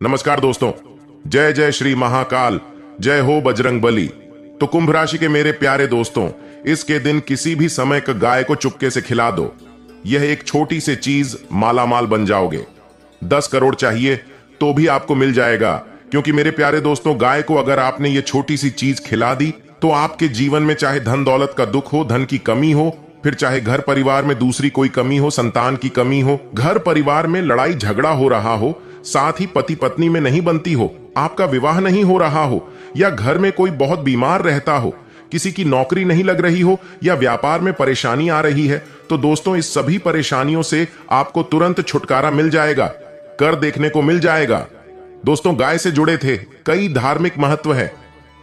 नमस्कार दोस्तों। जय जय श्री महाकाल, जय हो बजरंग बली। तो कुंभ राशि के मेरे प्यारे दोस्तों, इसके दिन किसी भी समय का गाय को चुपके से खिला दो। यह एक छोटी सी चीज मालामाल बन जाओगे। 10 करोड़ चाहिए तो भी आपको मिल जाएगा, क्योंकि मेरे प्यारे दोस्तों, गाय को अगर आपने ये छोटी सी चीज खिला दी तो आपके जीवन में चाहे धन दौलत का दुख हो, धन की कमी हो, फिर चाहे घर परिवार में दूसरी कोई कमी हो, संतान की कमी हो, घर परिवार में लड़ाई झगड़ा हो रहा हो, साथ ही पति पत्नी में नहीं बनती हो, आपका विवाह नहीं हो रहा हो, या घर में कोई बहुत बीमार रहता हो, किसी की नौकरी नहीं लग रही हो, या व्यापार में परेशानी आ रही है, तो दोस्तों इस सभी परेशानियों से आपको तुरंत छुटकारा मिल जाएगा, कर देखने को मिल जाएगा। दोस्तों गाय से जुड़े थे कई धार्मिक महत्व है।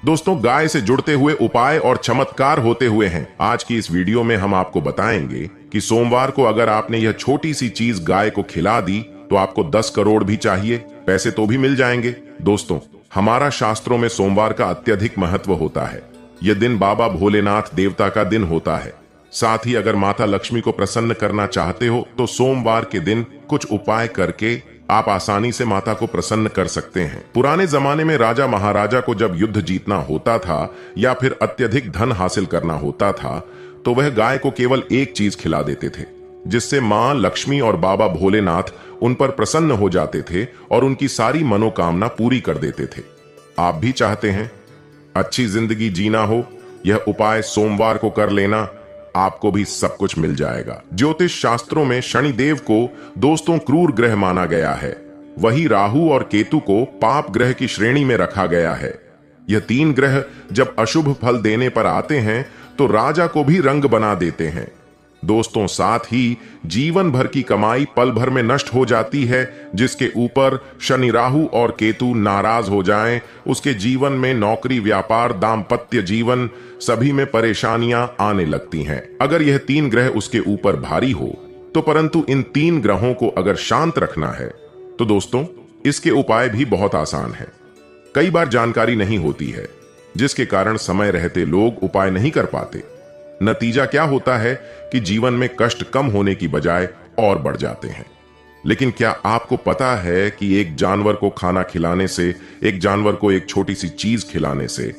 दोस्तों गाय से जुड़ते हुए उपाय और चमत्कार होते हुए हैं। आज की इस वीडियो में हम आपको बताएंगे कि सोमवार को अगर आपने यह छोटी सी चीज गाय को खिला दी तो आपको 10 करोड़ भी चाहिए, पैसे तो भी मिल जाएंगे। दोस्तों हमारा शास्त्रों में सोमवार का अत्यधिक महत्व होता है। यह दिन बाबा भोलेनाथ देवता का दिन होता है। साथ ही अगर माता लक्ष्मी को प्रसन्न करना चाहते हो तो सोमवार के दिन कुछ उपाय करके आप आसानी से माता को प्रसन्न कर सकते हैं। पुराने जमाने में राजा महाराजा को जब युद्ध जीतना होता था या फिर अत्यधिक धन हासिल करना होता था तो वह गाय को केवल एक चीज खिला देते थे, जिससे मां लक्ष्मी और बाबा भोलेनाथ उन पर प्रसन्न हो जाते थे और उनकी सारी मनोकामना पूरी कर देते थे। आप भी चाहते हैं अच्छी जिंदगी जीना हो, यह उपाय सोमवार को कर लेना, आपको भी सब कुछ मिल जाएगा। ज्योतिष शास्त्रों में शनिदेव को दोस्तों क्रूर ग्रह माना गया है, वही राहु और केतु को पाप ग्रह की श्रेणी में रखा गया है। यह 3 ग्रह जब अशुभ फल देने पर आते हैं तो राजा को भी रंग बना देते हैं। दोस्तों साथ ही जीवन भर की कमाई पल भर में नष्ट हो जाती है। जिसके ऊपर शनि राहु और केतु नाराज हो जाएं, उसके जीवन में नौकरी, व्यापार, दाम्पत्य जीवन सभी में परेशानियां आने लगती हैं। अगर यह 3 ग्रह उसके ऊपर भारी हो तो, परंतु इन 3 ग्रहों को अगर शांत रखना है तो दोस्तों इसके उपाय भी बहुत आसान है। कई बार जानकारी नहीं होती है, जिसके कारण समय रहते लोग उपाय नहीं कर पाते। नतीजा क्या होता है कि जीवन में कष्ट कम होने की बजाय और बढ़ जाते हैं। लेकिन क्या आपको पता है कि एक जानवर को खाना खिलाने से, एक जानवर को एक छोटी सी चीज खिलाने से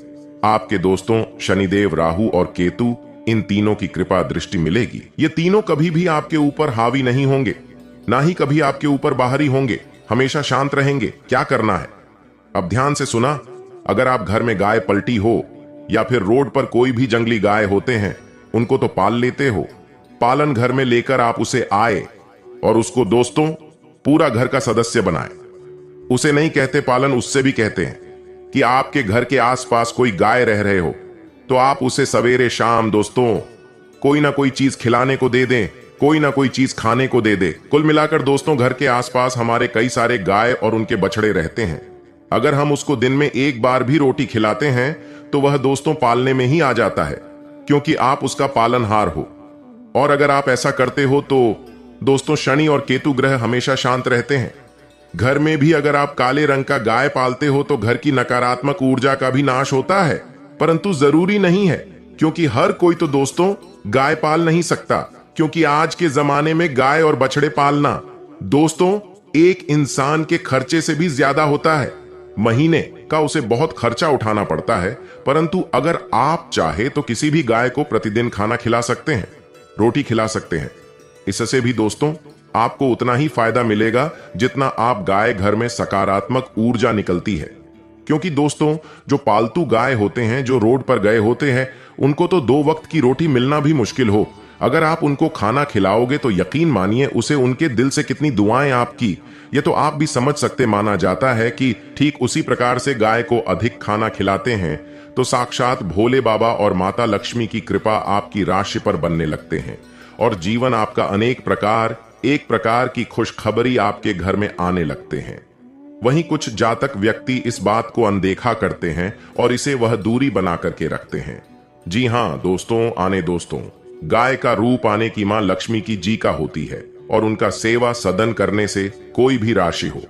आपके दोस्तों शनिदेव, राहु और केतु, इन तीनों की कृपा दृष्टि मिलेगी। ये तीनों कभी भी आपके ऊपर हावी नहीं होंगे, ना ही कभी आपके ऊपर बाहरी होंगे, हमेशा शांत रहेंगे। क्या करना है अब ध्यान से सुना। अगर आप घर में गाय पलटी हो या फिर रोड पर कोई भी जंगली गाय होते हैं, उनको तो पाल लेते हो, पालन घर में लेकर आप उसे आए और उसको दोस्तों पूरा घर का सदस्य बनाए। उसे नहीं कहते पालन, उससे भी कहते हैं कि आपके घर के आसपास कोई गाय रह रहे हो तो आप उसे सवेरे शाम दोस्तों कोई ना कोई चीज खिलाने को दे दें, कोई ना कोई चीज खाने को दे दे। कुल मिलाकर दोस्तों घर के आसपास हमारे कई सारे गाय और उनके बछड़े रहते हैं। अगर हम उसको दिन में एक बार भी रोटी खिलाते हैं तो वह दोस्तों पालने में ही आ जाता है, क्योंकि आप उसका पालनहार हो। और अगर आप ऐसा करते हो तो दोस्तों शनि और केतु ग्रह हमेशा शांत रहते हैं। घर में भी अगर आप काले रंग का गाय पालते हो तो घर की नकारात्मक ऊर्जा का भी नाश होता है, परंतु जरूरी नहीं है, क्योंकि हर कोई तो दोस्तों गाय पाल नहीं सकता। क्योंकि आज के जमाने में गाय और बछड़े पालना दोस्तों एक इंसान के खर्चे से भी ज्यादा होता है। महीने का उसे बहुत खर्चा उठाना पड़ता है, परंतु अगर आप चाहे तो किसी भी गाय को प्रतिदिन खाना खिला सकते हैं, रोटी खिला सकते हैं। इससे भी दोस्तों आपको उतना ही फायदा मिलेगा जितना आप गाय घर में सकारात्मक ऊर्जा निकलती है। क्योंकि दोस्तों जो पालतू गाय होते हैं, जो रोड पर गए होते हैं, उनको तो 2 वक्त की रोटी मिलना भी मुश्किल हो। अगर आप उनको खाना खिलाओगे तो यकीन मानिए उसे उनके दिल से कितनी दुआएं आपकी, ये तो आप भी समझ सकते। माना जाता है कि ठीक उसी प्रकार से गाय को अधिक खाना खिलाते हैं तो साक्षात भोले बाबा और माता लक्ष्मी की कृपा आपकी राशि पर बनने लगते हैं और जीवन आपका एक प्रकार की खुशखबरी आपके घर में आने लगते हैं। वहीं कुछ जातक व्यक्ति इस बात को अनदेखा करते हैं और इसे वह दूरी बना करके रखते हैं। जी हां दोस्तों, गाय का रूप आने की मां लक्ष्मी की जी का होती है और उनका सेवा सदन करने से कोई भी राशि हो,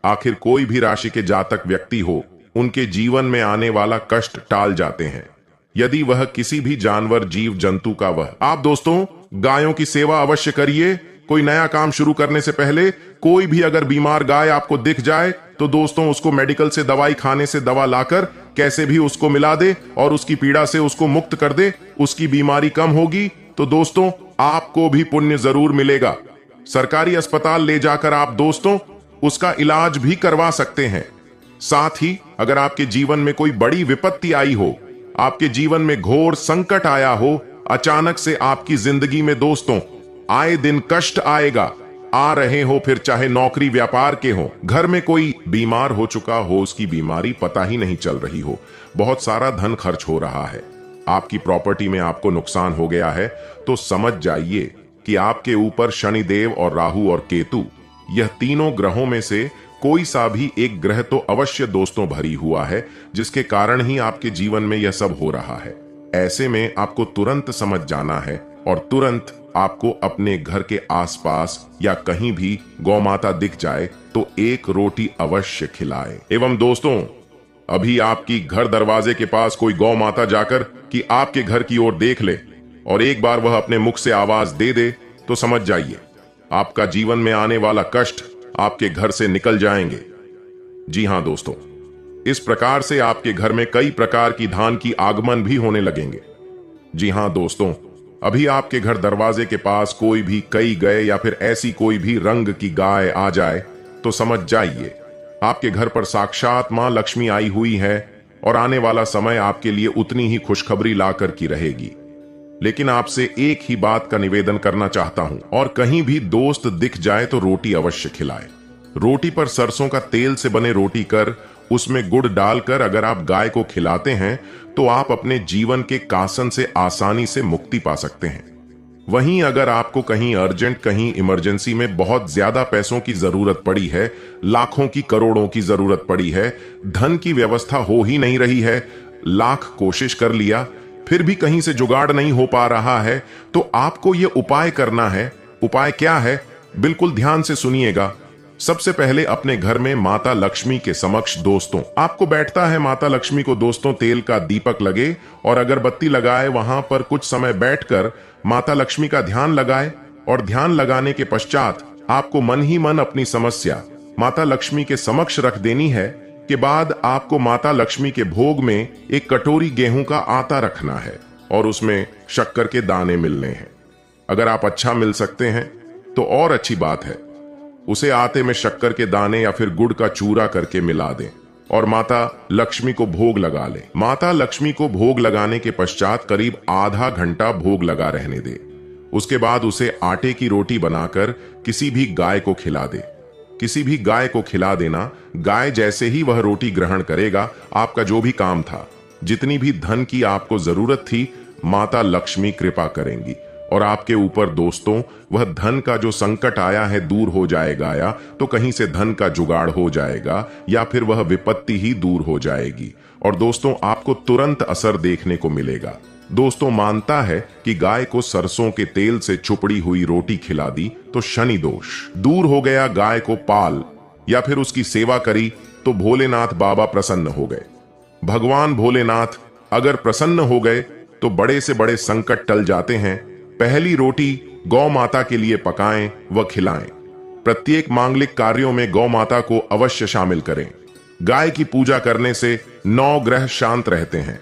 आखिर कोई भी राशि के जातक व्यक्ति हो, उनके जीवन में आने वाला कष्ट टाल जाते हैं। यदि वह किसी भी जानवर, जीव जंतु का वह। आप दोस्तों गायों की सेवा अवश्य करिए, कोई नया काम शुरू करने से पहले कोई भी अगर बीमार गाय आपको दिख जाए तो दोस्तों उसको मेडिकल से दवाई खाने से दवा लाकर कैसे भी उसको मिला दे और उसकी पीड़ा से उसको मुक्त कर दे, उसकी बीमारी कम होगी तो दोस्तों आपको भी पुण्य जरूर मिलेगा। सरकारी अस्पताल ले जाकर आप दोस्तों उसका इलाज भी करवा सकते हैं। साथ ही अगर आपके जीवन में कोई बड़ी विपत्ति आई हो, आपके जीवन में घोर संकट आया हो, अचानक से आपकी जिंदगी में दोस्तों आए दिन कष्ट आएगा, आ रहे हो फिर चाहे नौकरी व्यापार के हो, घर में कोई बीमार हो चुका हो, उसकी बीमारी पता ही नहीं चल रही हो, बहुत सारा धन खर्च हो रहा है, आपकी प्रॉपर्टी में आपको नुकसान हो गया है, तो समझ जाइए कि आपके ऊपर शनिदेव और राहु और केतु यह तीनों ग्रहों में से कोई सा भी एक ग्रह तो अवश्य दोस्तों भरी हुआ है, जिसके कारण ही आपके जीवन में यह सब हो रहा है। ऐसे में आपको तुरंत समझ जाना है और तुरंत आपको अपने घर के आसपास या कहीं भी गौ माता दिख जाए तो एक रोटी अवश्य खिलाए। एवं दोस्तों अभी आपकी घर दरवाजे के पास कोई गौ माता जाकर कि आपके घर की ओर देख ले और एक बार वह अपने मुख से आवाज दे दे तो समझ जाइए आपका जीवन में आने वाला कष्ट आपके घर से निकल जाएंगे। जी हां दोस्तों, इस प्रकार से आपके घर में कई प्रकार की धान की आगमन भी होने लगेंगे। जी हां दोस्तों, अभी आपके घर दरवाजे के पास कोई भी कई गए या फिर ऐसी कोई भी रंग की गाय आ जाए तो समझ जाइए आपके घर पर साक्षात मां लक्ष्मी आई हुई है और आने वाला समय आपके लिए उतनी ही खुशखबरी लाकर की रहेगी। लेकिन आपसे एक ही बात का निवेदन करना चाहता हूं, और कहीं भी दोस्त दिख जाए तो रोटी अवश्य खिलाए। रोटी पर सरसों का तेल से बने रोटी कर उसमें गुड़ डालकर अगर आप गाय को खिलाते हैं तो आप अपने जीवन के कासन से आसानी से मुक्ति पा सकते हैं। वहीं अगर आपको कहीं अर्जेंट, कहीं इमरजेंसी में बहुत ज्यादा पैसों की जरूरत पड़ी है, लाखों की करोड़ों की जरूरत पड़ी है, धन की व्यवस्था हो ही नहीं रही है, लाख कोशिश कर लिया फिर भी कहीं से जुगाड़ नहीं हो पा रहा है, तो आपको यह उपाय करना है। उपाय क्या है, बिल्कुल ध्यान से सुनिएगा। सबसे पहले अपने घर में माता लक्ष्मी के समक्ष दोस्तों आपको बैठता है माता लक्ष्मी को दोस्तों तेल का दीपक लगे और अगरबत्ती लगाए, वहां पर कुछ समय बैठकर माता लक्ष्मी का ध्यान लगाए और ध्यान लगाने के पश्चात आपको मन ही मन अपनी समस्या माता लक्ष्मी के समक्ष रख देनी है। के बाद आपको माता लक्ष्मी के भोग में एक कटोरी गेहूं का आटा रखना है और उसमें शक्कर के दाने मिलने हैं। अगर आप अच्छा मिल सकते हैं तो और अच्छी बात है, उसे आटे में शक्कर के दाने या फिर गुड़ का चूरा करके मिला दें और माता लक्ष्मी को भोग लगा लें। माता लक्ष्मी को भोग लगाने के पश्चात करीब आधा घंटा भोग लगा रहने दे। उसके बाद उसे आटे की रोटी बनाकर किसी भी गाय को खिला दे। किसी भी गाय को खिला देना, गाय जैसे ही वह रोटी ग्रहण करेगा, आपका जो भी काम था, जितनी भी धन की आपको जरूरत थी, माता लक्ष्मी कृपा करेंगी और आपके ऊपर दोस्तों वह धन का जो संकट आया है दूर हो जाएगा, या तो कहीं से धन का जुगाड़ हो जाएगा या फिर वह विपत्ति ही दूर हो जाएगी और दोस्तों आपको तुरंत असर देखने को मिलेगा। दोस्तों मानता है कि गाय को सरसों के तेल से चुपड़ी हुई रोटी खिला दी तो शनि दोष दूर हो गया। गाय को पाल या फिर उसकी सेवा करी तो भोलेनाथ बाबा प्रसन्न हो गए। भगवान भोलेनाथ अगर प्रसन्न हो गए तो बड़े से बड़े संकट टल जाते हैं। पहली रोटी गौ माता के लिए पकाएं व खिलाएं। प्रत्येक मांगलिक कार्यों में गौ माता को अवश्य शामिल करें। गाय की पूजा करने से 9 ग्रह शांत रहते हैं।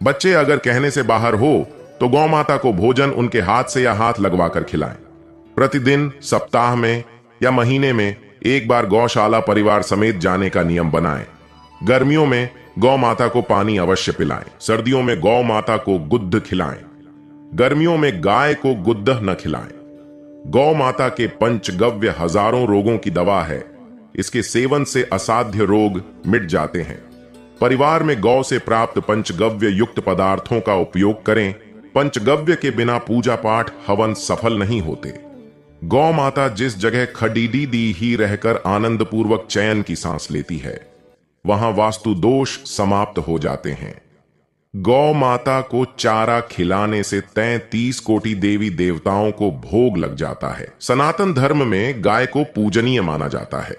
बच्चे अगर कहने से बाहर हो तो गौ माता को भोजन उनके हाथ से या हाथ लगवाकर खिलाएं। प्रतिदिन, सप्ताह में या महीने में एक बार गौशाला परिवार समेत जाने का नियम बनाएं। गर्मियों में गौ माता को पानी अवश्य पिलाएं। सर्दियों में गौ माता को गुद्ध खिलाएं। गर्मियों में गाय को गुद्ध न खिलाएं। गौ माता के पंचगव्य हजारों रोगों की दवा है। इसके सेवन से असाध्य रोग मिट जाते हैं। परिवार में गौ से प्राप्त पंचगव्य युक्त पदार्थों का उपयोग करें। पंचगव्य के बिना पूजा पाठ हवन सफल नहीं होते। गौ माता जिस जगह खडीडी दी ही रहकर आनंद पूर्वक चैन की सांस लेती है, वहां वास्तु दोष समाप्त हो जाते हैं। गौ माता को चारा खिलाने से 33 कोटि देवी देवताओं को भोग लग जाता है। सनातन धर्म में गाय को पूजनीय माना जाता है।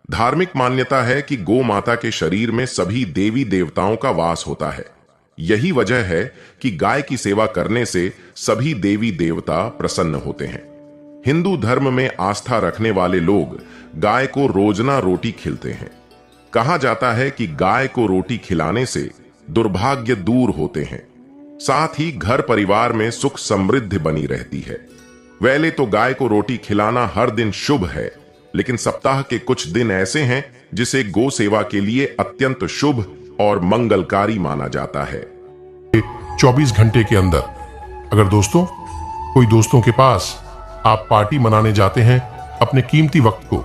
धार्मिक मान्यता है कि गौ माता के शरीर में सभी देवी देवताओं का वास होता है। यही वजह है कि गाय की सेवा करने से सभी देवी देवता प्रसन्न होते हैं। हिंदू धर्म में आस्था रखने वाले लोग गाय को रोजना रोटी खिलाते हैं। कहा जाता है कि गाय को रोटी खिलाने से दुर्भाग्य दूर होते हैं, साथ ही घर परिवार में सुख समृद्धि बनी रहती है। वैसे तो गाय को रोटी खिलाना हर दिन शुभ है, लेकिन सप्ताह के कुछ दिन ऐसे हैं जिसे गौ सेवा के लिए अत्यंत शुभ और मंगलकारी माना जाता है। 24 घंटे के अंदर अगर कोई दोस्तों के पास आप पार्टी मनाने जाते हैं, अपने कीमती वक्त को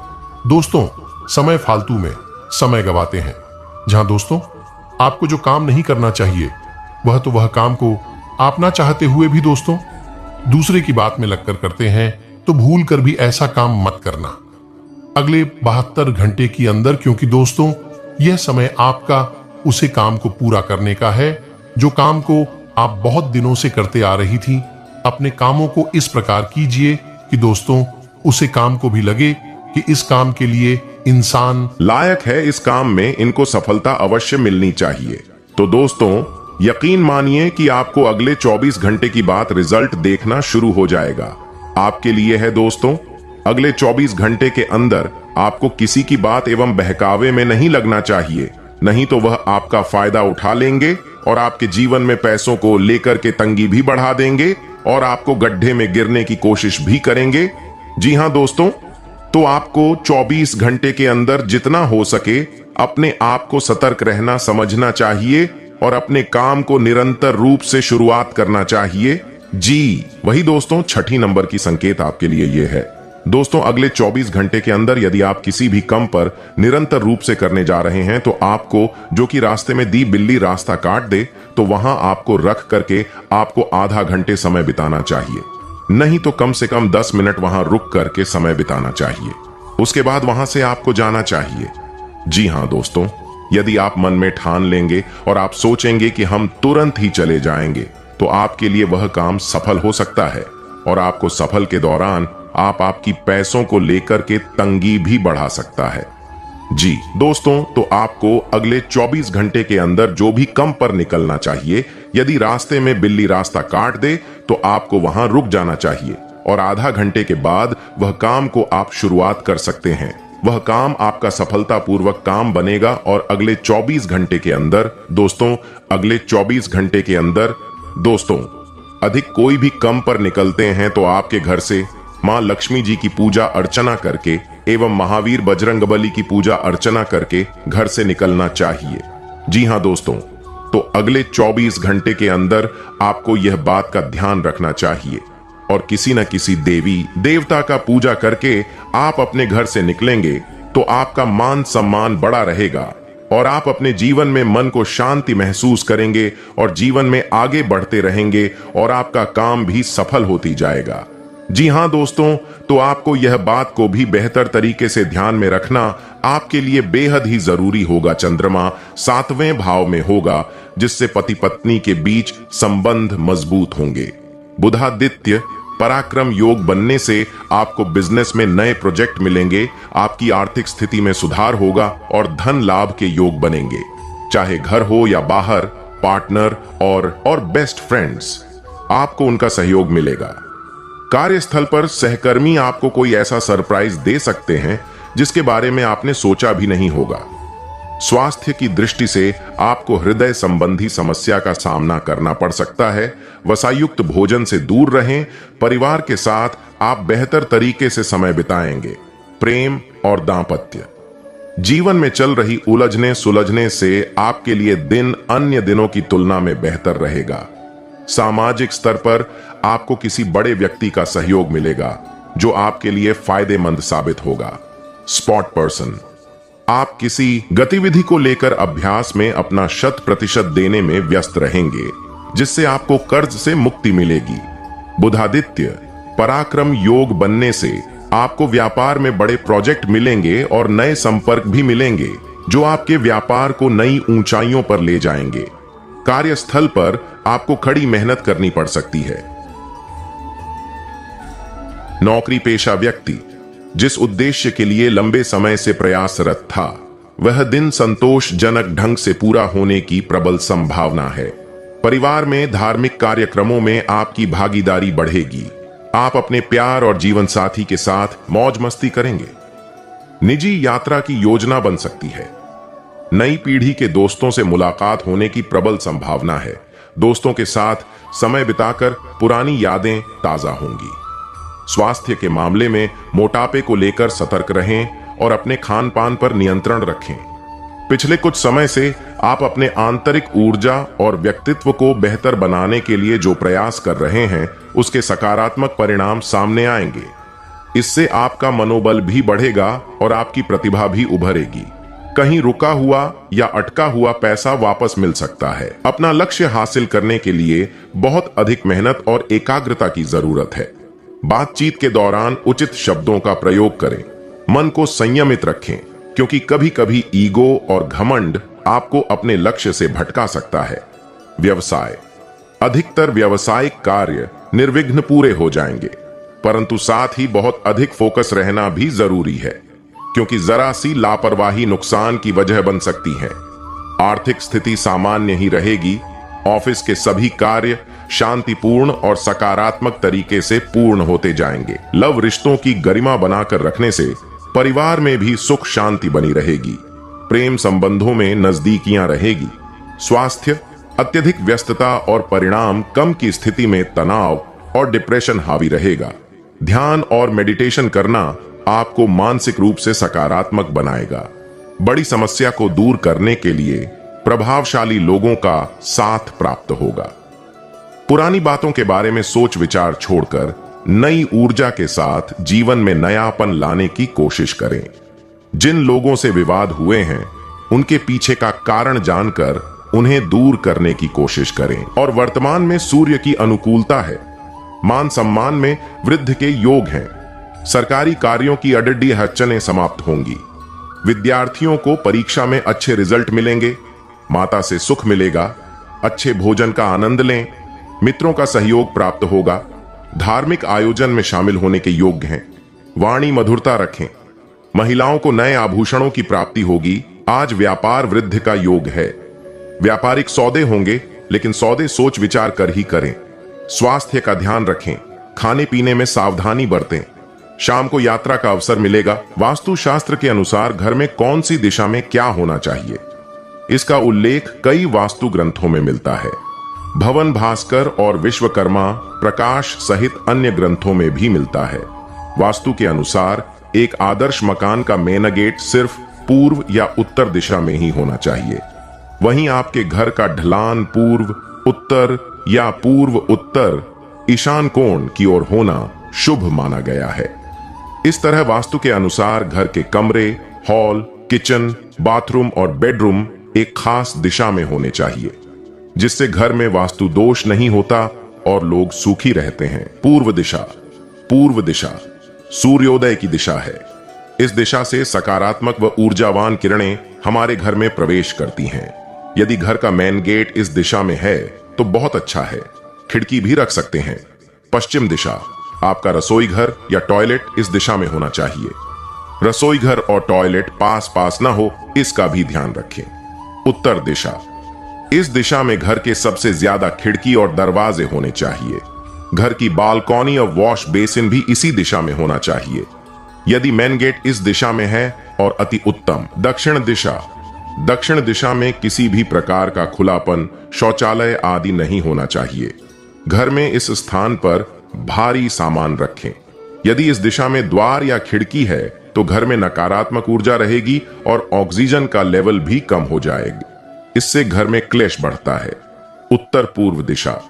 दोस्तों समय फालतू में समय गवाते हैं, जहां दोस्तों आपको जो काम नहीं करना चाहिए वह काम को आप ना चाहते हुए भी दोस्तों दूसरे की बात में लगकर करते हैं, तो भूल कर भी ऐसा काम मत करना अगले 72 घंटे के अंदर, क्योंकि दोस्तों यह समय आपका उसे काम को पूरा करने का है जो काम को आप बहुत दिनों से करते आ रही थी। अपने कामों को इस प्रकार कीजिए कि दोस्तों उसे काम को भी लगे कि इस काम के लिए इंसान लायक है, इस काम में इनको सफलता अवश्य मिलनी चाहिए। तो दोस्तों यकीन मानिए कि आपको अगले 24 घंटे की बात रिजल्ट देखना शुरू हो जाएगा। आपके लिए है दोस्तों, अगले 24 घंटे के अंदर आपको किसी की बात एवं बहकावे में नहीं लगना चाहिए, नहीं तो वह आपका फायदा उठा लेंगे और आपके जीवन में पैसों को लेकर के तंगी भी बढ़ा देंगे और आपको गड्ढे में गिरने की कोशिश भी करेंगे। जी हां दोस्तों, तो आपको 24 घंटे के अंदर जितना हो सके अपने आप को सतर्क रहना समझना चाहिए और अपने काम को निरंतर रूप से शुरुआत करना चाहिए। जी वही दोस्तों, 6 नंबर की संकेत आपके लिए यह है। दोस्तों अगले 24 घंटे के अंदर यदि आप किसी भी काम पर निरंतर रूप से करने जा रहे हैं, तो आपको जो कि रास्ते में दी बिल्ली रास्ता काट दे, तो वहां आपको रख करके आपको आधा घंटे समय बिताना चाहिए, नहीं तो कम से कम 10 मिनट वहां रुक करके समय बिताना चाहिए। उसके बाद वहां से आपको जाना चाहिए। जी हां दोस्तों, यदि आप मन में ठान लेंगे और आप सोचेंगे कि हम तुरंत ही चले जाएंगे, तो आपके लिए वह काम सफल हो सकता है और आपको सफल के दौरान आपकी पैसों को लेकर के तंगी भी बढ़ा सकता है। जी दोस्तों, तो आपको अगले 24 घंटे के अंदर जो भी काम पर निकलना चाहिए, यदि रास्ते में बिल्ली रास्ता काट दे तो आपको वहां रुक जाना चाहिए और आधा घंटे के बाद वह काम को आप शुरुआत कर सकते हैं। वह काम आपका सफलतापूर्वक काम बनेगा और अगले 24 घंटे के अंदर दोस्तों, अगले 24 घंटे के अंदर दोस्तों अधिक कोई भी काम पर निकलते हैं तो आपके घर से मां लक्ष्मी जी की पूजा अर्चना करके एवं महावीर बजरंगबली की पूजा अर्चना करके घर से निकलना चाहिए। जी हां दोस्तों, तो अगले 24 घंटे के अंदर आपको यह बात का ध्यान रखना चाहिए और किसी न किसी देवी देवता का पूजा करके आप अपने घर से निकलेंगे तो आपका मान सम्मान बड़ा रहेगा और आप अपने जीवन में मन को शांति महसूस करेंगे और जीवन में आगे बढ़ते रहेंगे और आपका काम भी सफल होती जाएगा। जी हां दोस्तों, तो आपको यह बात को भी बेहतर तरीके से ध्यान में रखना आपके लिए बेहद ही जरूरी होगा। चंद्रमा 7वें भाव में होगा, जिससे पति पत्नी के बीच संबंध मजबूत होंगे। बुधादित्य पराक्रम योग बनने से आपको बिजनेस में नए प्रोजेक्ट मिलेंगे, आपकी आर्थिक स्थिति में सुधार होगा और धन लाभ के योग बनेंगे। चाहे घर हो या बाहर, पार्टनर और बेस्ट फ्रेंड्स, आपको उनका सहयोग मिलेगा। कार्यस्थल पर सहकर्मी आपको कोई ऐसा सरप्राइज दे सकते हैं जिसके बारे में आपने सोचा भी नहीं होगा। स्वास्थ्य की दृष्टि से आपको हृदय संबंधी समस्या का सामना करना पड़ सकता है। वसायुक्त भोजन से दूर रहें। परिवार के साथ आप बेहतर तरीके से समय बिताएंगे। प्रेम और दांपत्य जीवन में चल रही उलझने सुलझने से आपके लिए दिन अन्य दिनों की तुलना में बेहतर रहेगा। सामाजिक स्तर पर आपको किसी बड़े व्यक्ति का सहयोग मिलेगा जो आपके लिए फायदेमंद साबित होगा। स्पॉट पर्सन, आप किसी गतिविधि को लेकर अभ्यास में अपना 100% देने में व्यस्त रहेंगे, जिससे आपको कर्ज से मुक्ति मिलेगी। बुधादित्य पराक्रम योग बनने से आपको व्यापार में बड़े प्रोजेक्ट मिलेंगे और नए संपर्क भी मिलेंगे जो आपके व्यापार को नई ऊंचाइयों पर ले जाएंगे। कार्यस्थल पर आपको कड़ी मेहनत करनी पड़ सकती है। नौकरी पेशा व्यक्ति जिस उद्देश्य के लिए लंबे समय से प्रयासरत था, वह दिन संतोषजनक ढंग से पूरा होने की प्रबल संभावना है। परिवार में धार्मिक कार्यक्रमों में आपकी भागीदारी बढ़ेगी। आप अपने प्यार और जीवन साथी के साथ मौज मस्ती करेंगे। निजी यात्रा की योजना बन सकती है। नई पीढ़ी के दोस्तों से मुलाकात होने की प्रबल संभावना है। दोस्तों के साथ समय बिताकर पुरानी यादें ताजा होंगी। स्वास्थ्य के मामले में मोटापे को लेकर सतर्क रहें और अपने खान पान पर नियंत्रण रखें। पिछले कुछ समय से आप अपने आंतरिक ऊर्जा और व्यक्तित्व को बेहतर बनाने के लिए जो प्रयास कर रहे हैं, उसके सकारात्मक परिणाम सामने आएंगे। इससे आपका मनोबल भी बढ़ेगा और आपकी प्रतिभा भी उभरेगी। कहीं रुका हुआ या अटका हुआ पैसा वापस मिल सकता है। अपना लक्ष्य हासिल करने के लिए बहुत अधिक मेहनत और एकाग्रता की जरूरत है। बातचीत के दौरान उचित शब्दों का प्रयोग करें। मन को संयमित रखें, क्योंकि कभी कभी ईगो और घमंड आपको अपने लक्ष्य से भटका सकता है। व्यवसाय, अधिकतर व्यावसायिक कार्य निर्विघ्न पूरे हो जाएंगे, परंतु साथ ही बहुत अधिक फोकस रहना भी जरूरी है, क्योंकि जरा सी लापरवाही नुकसान की वजह बन सकती है। आर्थिक स्थिति सामान्य ही रहेगी। ऑफिस के सभी कार्य शांतिपूर्ण और सकारात्मक तरीके से पूर्ण होते जाएंगे। लव रिश्तों की गरिमा बनाकर रखने से परिवार में भी सुख शांति बनी रहेगी। प्रेम संबंधों में नजदीकियां रहेगी। स्वास्थ्य, अत्यधिक व्यस्तता और परिणाम कम की स्थिति में तनाव और डिप्रेशन हावी रहेगा। ध्यान और मेडिटेशन करना आपको मानसिक रूप से सकारात्मक बनाएगा। बड़ी समस्या को दूर करने के लिए प्रभावशाली लोगों का साथ प्राप्त होगा। पुरानी बातों के बारे में सोच विचार छोड़कर नई ऊर्जा के साथ जीवन में नयापन लाने की कोशिश करें। जिन लोगों से विवाद हुए हैं, उनके पीछे का कारण जानकर उन्हें दूर करने की कोशिश करें। और वर्तमान में सूर्य की अनुकूलता है। मान सम्मान में वृद्धि के योग हैं। सरकारी कार्यों की अडड्डी अड़चनें समाप्त होंगी। विद्यार्थियों को परीक्षा में अच्छे रिजल्ट मिलेंगे। माता से सुख मिलेगा। अच्छे भोजन का आनंद लें। मित्रों का सहयोग प्राप्त होगा। धार्मिक आयोजन में शामिल होने के योग्य हैं। वाणी मधुरता रखें। महिलाओं को नए आभूषणों की प्राप्ति होगी। आज व्यापार वृद्धि का योग है। व्यापारिक सौदे होंगे, लेकिन सौदे सोच विचार कर ही करें। स्वास्थ्य का ध्यान रखें। खाने पीने में सावधानी बरतें। शाम को यात्रा का अवसर मिलेगा। वास्तु शास्त्र के अनुसार घर में कौन सी दिशा में क्या होना चाहिए, इसका उल्लेख कई वास्तु ग्रंथों में मिलता है। भवन भास्कर और विश्वकर्मा प्रकाश सहित अन्य ग्रंथों में भी मिलता है। वास्तु के अनुसार एक आदर्श मकान का मेन गेट सिर्फ पूर्व या उत्तर दिशा में ही होना चाहिए। वहीं आपके घर का ढलान पूर्व, उत्तर या पूर्व उत्तर, ईशान कोण की ओर होना शुभ माना गया है। इस तरह वास्तु के अनुसार घर के कमरे, हॉल, किचन, बाथरूम और बेडरूम एक खास दिशा में होने चाहिए, जिससे घर में वास्तु दोष नहीं होता और लोग सुखी रहते हैं। पूर्व दिशा सूर्योदय की दिशा है। इस दिशा से सकारात्मक व ऊर्जावान किरणें हमारे घर में प्रवेश करती हैं। यदि घर का मेन गेट इस दिशा में है तो बहुत अच्छा है। खिड़की भी रख सकते हैं। पश्चिम दिशा, आपका रसोई घर या टॉयलेट इस दिशा में होना चाहिए। रसोई घर और टॉयलेट पास पास ना हो, इसका भी ध्यान रखें। उत्तर दिशा, इस दिशा में घर के सबसे ज्यादा खिड़की और दरवाजे होने चाहिए। घर की बालकनी और वॉश बेसिन भी इसी दिशा में होना चाहिए। यदि मेन गेट इस दिशा में है और अति उत्तम। दक्षिण दिशा में किसी भी प्रकार का खुलापन, शौचालय आदि नहीं होना चाहिए। घर में इस स्थान पर भारी सामान रखें। यदि इस दिशा में द्वार या खिड़की है तो घर में नकारात्मक ऊर्जा रहेगी और ऑक्सीजन का लेवल भी कम हो जाएगा। इससे घर में क्लेश बढ़ता है। उत्तर पूर्व दिशा,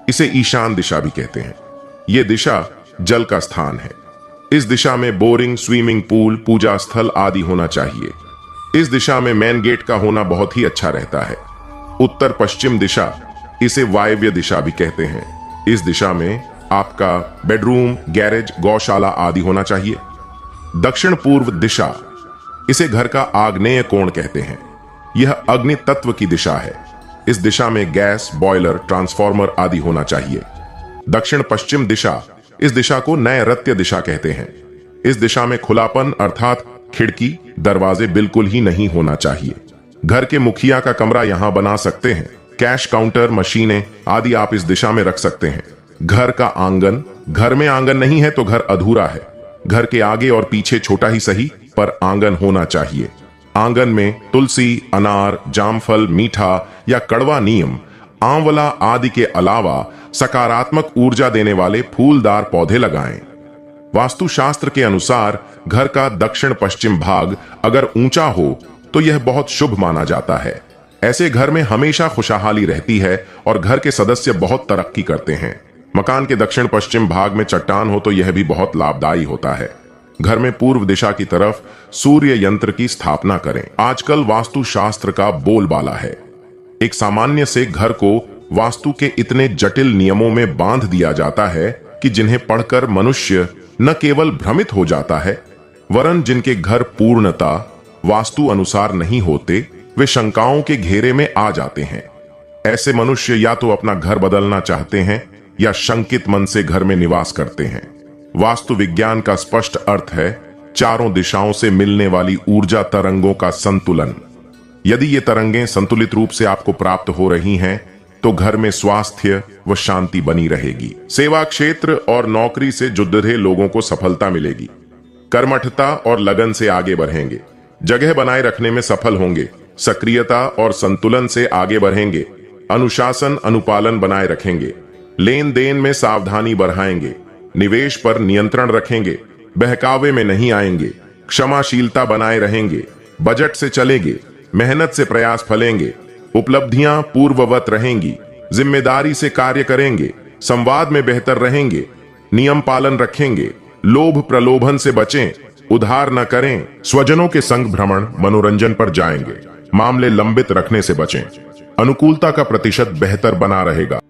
इसे ईशान दिशा भी कहते हैं। यह दिशा जल का स्थान है। इस दिशा में बोरिंग, स्विमिंग पूल, पूजा स्थल आदि होना चाहिए। इस दिशा में मेन गेट का होना बहुत ही अच्छा रहता है। उत्तर पश्चिम दिशा, इसे वायव्य दिशा भी कहते हैं। इस दिशा में आपका बेडरूम, गैरेज, गौशाला आदि होना चाहिए। दक्षिण पूर्व दिशा, इसे घर का आग्नेय कोण कहते हैं। यह अग्नि तत्व की दिशा है। इस दिशा में गैस, बॉयलर, ट्रांसफार्मर आदि होना चाहिए। दक्षिण पश्चिम दिशा, इस दिशा को नैऋत्य दिशा कहते हैं। इस दिशा में खुलापन अर्थात खिड़की, दरवाजे बिल्कुल ही नहीं होना चाहिए। घर के मुखिया का कमरा यहां बना सकते हैं। कैश काउंटर, मशीनें आदि आप इस दिशा में रख सकते हैं। घर का आंगन, घर में आंगन नहीं है तो घर अधूरा है। घर के आगे और पीछे छोटा ही सही पर आंगन होना चाहिए। आंगन में तुलसी, अनार, जामफल, मीठा या कड़वा नीम, आंवला आदि के अलावा सकारात्मक ऊर्जा देने वाले फूलदार पौधे लगाएं। वास्तुशास्त्र के अनुसार घर का दक्षिण पश्चिम भाग अगर ऊंचा हो तो यह बहुत शुभ माना जाता है। ऐसे घर में हमेशा खुशहाली रहती है और घर के सदस्य बहुत तरक्की करते हैं। मकान के दक्षिण पश्चिम भाग में चट्टान हो तो यह भी बहुत लाभदायी होता है। घर में पूर्व दिशा की तरफ सूर्य यंत्र की स्थापना करें। आजकल वास्तुशास्त्र का बोलबाला है। एक सामान्य से घर को वास्तु के इतने जटिल नियमों में बांध दिया जाता है कि जिन्हें पढ़कर मनुष्य न केवल भ्रमित हो जाता है, वरन जिनके घर पूर्णता वास्तु अनुसार नहीं होते, वे शंकाओं के घेरे में आ जाते हैं। ऐसे मनुष्य या तो अपना घर बदलना चाहते हैं या शंकित मन से घर में निवास करते हैं। वास्तु विज्ञान का स्पष्ट अर्थ है चारों दिशाओं से मिलने वाली ऊर्जा तरंगों का संतुलन। यदि ये तरंगें संतुलित रूप से आपको प्राप्त हो रही हैं, तो घर में स्वास्थ्य व शांति बनी रहेगी। सेवा क्षेत्र और नौकरी से जुड़ रहे लोगों को सफलता मिलेगी। कर्मठता और लगन से आगे बढ़ेंगे। जगह बनाए रखने में सफल होंगे। सक्रियता और संतुलन से आगे बढ़ेंगे। अनुशासन अनुपालन बनाए रखेंगे। लेन देन में सावधानी बढ़ाएंगे। निवेश पर नियंत्रण रखेंगे। बहकावे में नहीं आएंगे। क्षमाशीलता बनाए रहेंगे। बजट से चलेंगे। मेहनत से प्रयास फलेंगे। उपलब्धियां पूर्ववत रहेंगी। जिम्मेदारी से कार्य करेंगे। संवाद में बेहतर रहेंगे। नियम पालन रखेंगे। लोभ प्रलोभन से बचें। उधार न करें। स्वजनों के संग भ्रमण मनोरंजन पर जाएंगे। मामले लंबित रखने से बचें। अनुकूलता का प्रतिशत बेहतर बना रहेगा।